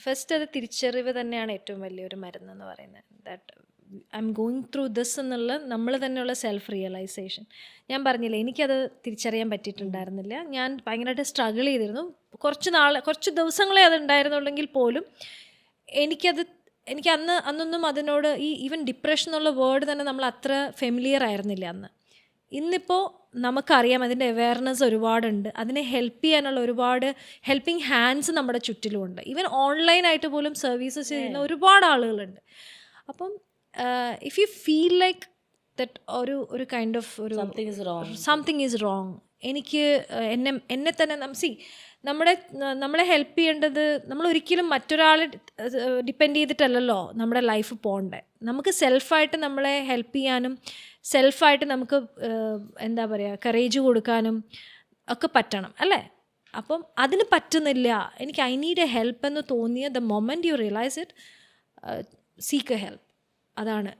First അത് തിരിച്ചറിവ് തന്നെയാണ് ഏറ്റവും വലിയൊരു മരുന്നെന്ന് പറയുന്നത്. That I am going through this എന്നുള്ള നമ്മൾ തന്നെയുള്ള സെൽഫ് റിയലൈസേഷൻ. ഞാൻ പറഞ്ഞില്ലേ, എനിക്കത് തിരിച്ചറിയാൻ പറ്റിയിട്ടുണ്ടായിരുന്നില്ല. ഞാൻ ഭയങ്കരമായിട്ട് സ്ട്രഗിൾ ചെയ്തിരുന്നു. കുറച്ച് ദിവസങ്ങളെ അത് ഉണ്ടായിരുന്നുള്ളെങ്കിൽ പോലും എനിക്ക് അന്നൊന്നും അതിനോട് ഈവൻ ഡിപ്രഷൻ എന്നുള്ള വേർഡ് തന്നെ നമ്മൾ അത്ര ഫെമിലിയർ ആയിരുന്നില്ല അന്ന്. ഇന്നിപ്പോൾ നമുക്കറിയാം, അതിൻ്റെ അവെയർനെസ് ഒരുപാടുണ്ട്. അതിനെ ഹെൽപ്പ് ചെയ്യാനുള്ള ഒരുപാട് ഹെൽപ്പിംഗ് ഹാൻഡ്സ് നമ്മുടെ ചുറ്റിലുമുണ്ട്. ഈവൻ ഓൺലൈനായിട്ട് പോലും സർവീസസ് ചെയ്യുന്ന ഒരുപാട് ആളുകളുണ്ട്. അപ്പം if you feel like that ഒരു കൈൻഡ് ഓഫ് ഒരു സംതിങ് ഈസ് റോങ്, എനിക്ക് എന്നെ തന്നെ നമ്മളെ ഹെൽപ്പ് ചെയ്യേണ്ടത്, നമ്മളൊരിക്കലും മറ്റൊരാളെ ഡിപ്പെൻഡ് ചെയ്തിട്ടല്ലല്ലോ നമ്മുടെ ലൈഫ് പോകണ്ടേ. നമുക്ക് സെൽഫായിട്ട് നമ്മളെ ഹെൽപ്പ് ചെയ്യാനും സെൽഫായിട്ട് നമുക്ക് എന്താ പറയുക, കറേജ് കൊടുക്കാനും ഒക്കെ പറ്റണം അല്ലേ. അപ്പം അതിന് പറ്റുന്നില്ല, എനിക്ക് ഐ നീഡ് എ ഹെൽപ്പ് എന്ന് തോന്നിയ the moment you realise it, seek A help. അതാണ്